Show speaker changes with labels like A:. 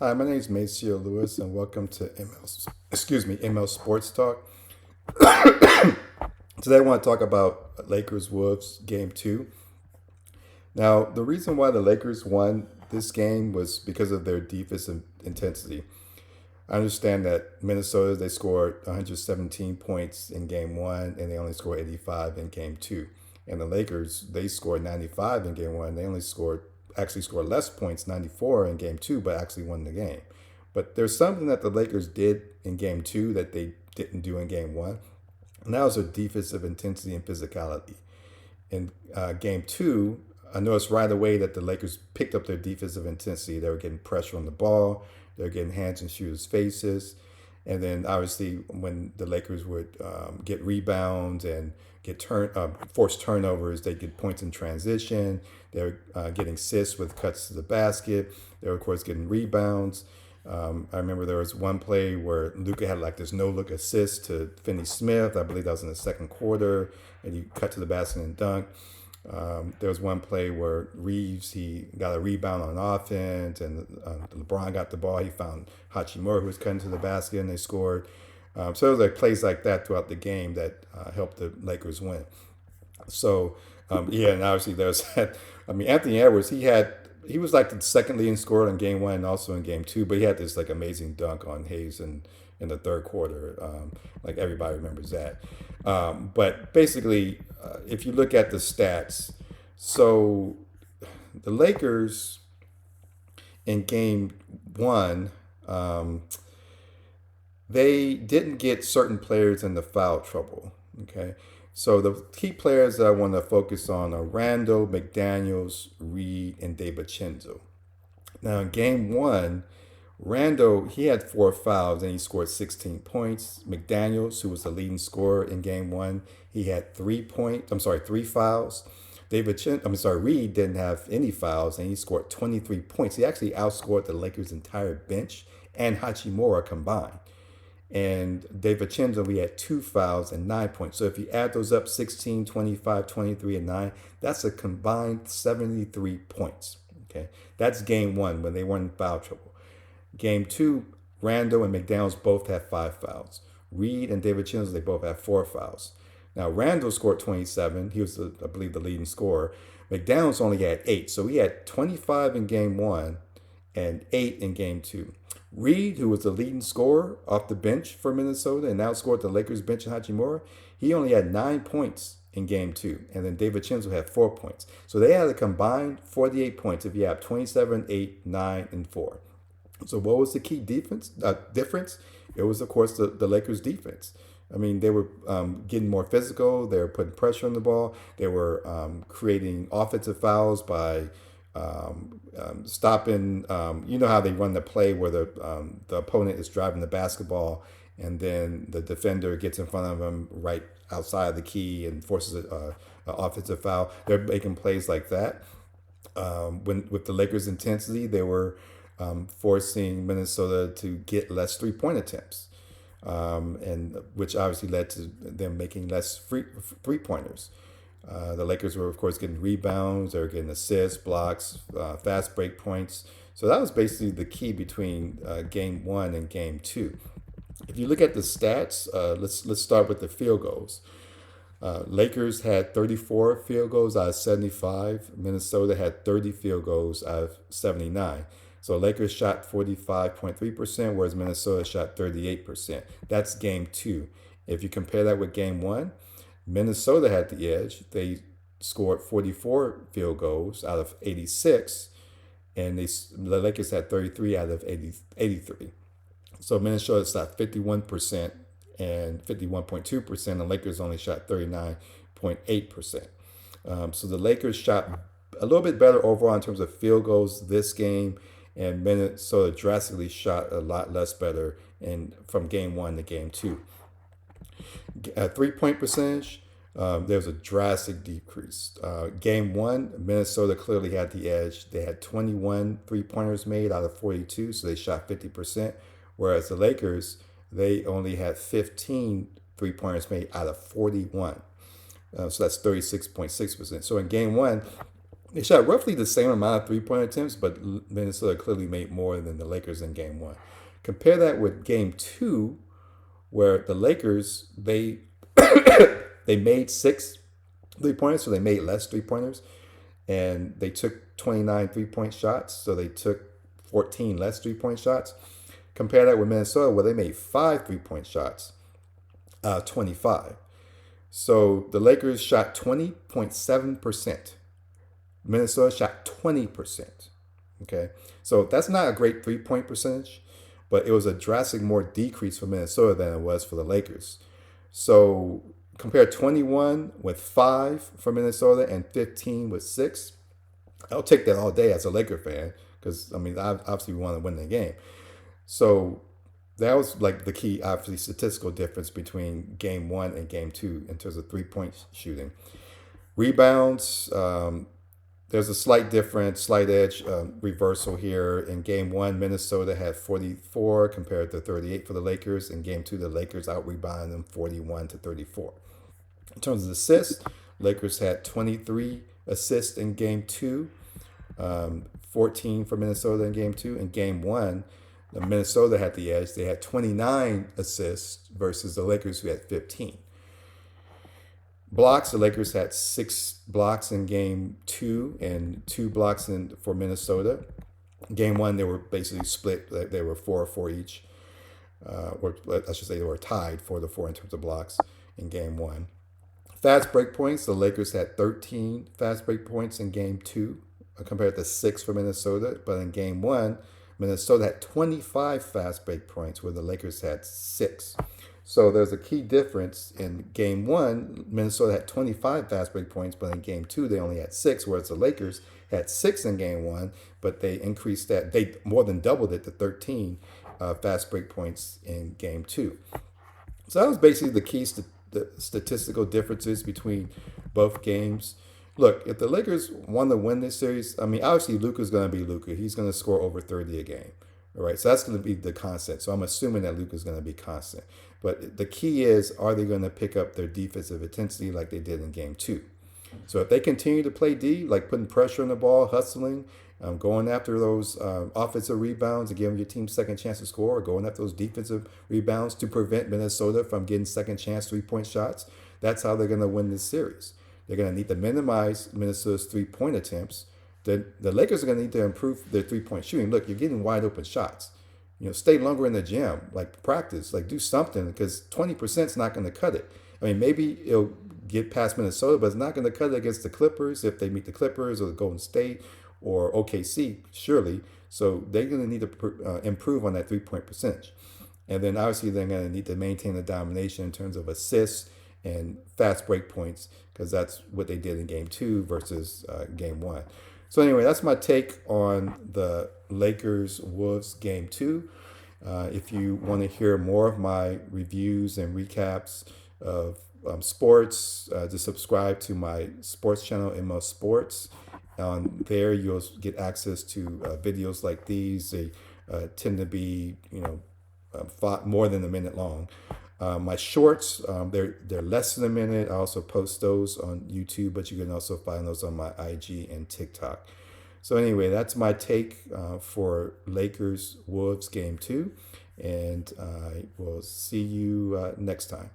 A: Hi, my name is Maceo Lewis, and welcome to ML Sports Talk. Today, I want to talk about Lakers Wolves Game Two. Now, the reason why the Lakers won this game was because of their defensive intensity. I understand that Minnesota they scored 117 points in Game One, and they only scored 85 in Game Two. And the Lakers they scored 95 in Game One. They only scored less points, 94 in Game Two, but actually won the game. But there's something that the Lakers did in Game Two that they didn't do in Game One, and that was their defensive intensity and physicality. In Game Two, I noticed right away that the Lakers picked up their defensive intensity. They were getting pressure on the ball. They were getting hands in shooters' faces. And then obviously when the Lakers would get rebounds and get forced turnovers, they get points in transition. They were getting assists with cuts to the basket. They were of course getting rebounds. I remember there was one play where Luka had like this no look assist to Finney Smith. I believe that was in the second quarter, and he cut to the basket and dunked. There was one play where Reeves he got a rebound on offense, and LeBron got the ball. He found Hachimura who was cutting to the basket, and they scored. So it was like plays like that throughout the game that helped the Lakers win. So yeah, and obviously there's that. I mean, Anthony Edwards he was like the second leading scorer in Game One and also in Game Two, but he had this like amazing dunk on Hayes in the third quarter. Like everybody remembers that. But basically, if you look at the stats, so the Lakers in Game One, um, they didn't get certain players into foul trouble. Okay. So the key players that I want to focus on are Randall, McDaniels, Reed, and DiVincenzo. Now in game one, Randall he had four fouls and he scored 16 points. McDaniels, who was the leading scorer in game one, he had 3 points. I'm sorry, three fouls. Reed didn't have any fouls and he scored 23 points. He actually outscored the Lakers' entire bench and Hachimura combined. And DiVincenzo, we had two fouls and 9 points. So if you add those up 16, 25, 23, and 9, that's a combined 73 points. Okay. That's game one when they weren't in foul trouble. Game two, Randall and McDaniels both had five fouls. Reed and DiVincenzo, they both had four fouls. Now, Randall scored 27. He was, I believe, the leading scorer. McDaniels only had eight. So he had 25 in game one and eight in game two. Reed, who was the leading scorer off the bench for Minnesota and outscored the Lakers bench in Hachimura, he only had 9 points in game two. And then DiVincenzo had 4 points. So they had a combined 48 points if you have 27, 8, 9, and 4. So what was the key difference? It was, of course, the Lakers' defense. I mean, they were getting more physical. They were putting pressure on the ball. They were creating offensive fouls by stopping. You know how they run the play where the opponent is driving the basketball, and then the defender gets in front of them right outside of the key and forces an offensive foul. They're making plays like that. When with the Lakers' intensity, they were forcing Minnesota to get less 3 point attempts, and which obviously led to them making less free 3 pointers. The Lakers were, of course, getting rebounds. They were getting assists, blocks, fast break points. So that was basically the key between game one and game two. If you look at the stats, let's start with the field goals. Lakers had 34 field goals out of 75. Minnesota had 30 field goals out of 79. So Lakers shot 45.3%, whereas Minnesota shot 38%. That's game two. If you compare that with game one, Minnesota had the edge. They scored 44 field goals out of 86, and the Lakers had 33 out of 83. So Minnesota shot 51% and 51.2%, and Lakers only shot 39.8%. So the Lakers shot a little bit better overall in terms of field goals this game, and Minnesota drastically shot a lot less better from game one to game two. 3 point percentage, there was a drastic decrease. Game one, Minnesota clearly had the edge. They had 21 3 pointers made out of 42, so they shot 50%. Whereas the Lakers, they only had 15 3 pointers made out of 41. So that's 36.6%. So in game one, They shot roughly the same amount of 3-point attempts, but Minnesota clearly made more than the Lakers in game one. Compare that with game two, where the Lakers, they made 6 3-pointers, so they made less 3-pointers, and they took 29 3-point shots, so they took 14 less 3-point shots. Compare that with Minnesota, where they made 5 3-point shots, 25. So the Lakers shot 20.7%. Minnesota shot 20%. Okay, so that's not a great 3-point percentage, but it was a drastic more decrease for Minnesota than it was for the Lakers. So compare 21 with 5 for Minnesota and 15 with 6. I'll take that all day as a Laker fan because, I mean, obviously we want to win the game. So that was like the key, obviously, statistical difference between game one and game two in terms of 3-point shooting. Rebounds, there's a slight difference, slight edge reversal here. In game one, Minnesota had 44 compared to 38 for the Lakers. In game two, the Lakers out-rebounded them 41-34. In terms of assists, Lakers had 23 assists in game two, 14 for Minnesota in game two. In game one, Minnesota had the edge. They had 29 assists versus the Lakers, who had 15. Blocks, the Lakers had 6 blocks in game two and 2 blocks for Minnesota. Game one, they were basically split. They were 4-4 each. Or I should say they were tied 4-4 in terms of blocks in game one. Fast break points, the Lakers had 13 fast break points in game two compared to 6 for Minnesota. But in game one, Minnesota had 25 fast break points where the Lakers had 6. So there's a key difference. In game one, Minnesota had 25 fast break points, but in game two, they only had 6, whereas the Lakers had 6 in game one, but they increased that. They more than doubled it to 13 fast break points in game two. So that was basically the key the statistical differences between both games. Look, if the Lakers want to win this series, I mean, obviously Luka's going to be Luka. He's going to score over 30 a game. All right, so that's going to be the constant. So I'm assuming that Luka's going to be constant. But the key is, are they going to pick up their defensive intensity like they did in game two? So if they continue to play D, like putting pressure on the ball, hustling, going after those offensive rebounds and giving your team second chance to score, or going after those defensive rebounds to prevent Minnesota from getting second chance 3-point shots, that's how they're going to win this series. They're going to need to minimize Minnesota's 3-point attempts. The Lakers are going to need to improve their 3-point shooting. Look, you're getting wide open shots. Stay longer in the gym, like practice, like do something, because 20% is not going to cut it. I mean, maybe it'll get past Minnesota, but it's not going to cut it against the Clippers if they meet the Clippers or the Golden State or OKC, surely. So they're going to need to improve on that 3-point percentage. And then obviously they're going to need to maintain the domination in terms of assists and fast break points, because that's what they did in game two versus game one. So anyway, that's my take on the Lakers-Wolves game two. If you want to hear more of my reviews and recaps of sports, just subscribe to my sports channel, MO Sports. On there, you'll get access to videos like these. They tend to be, more than a minute long. My shorts, they're less than a minute. I also post those on YouTube, but you can also find those on my IG and TikTok. So anyway, that's my take for Lakers-Wolves game two, and I will see you next time.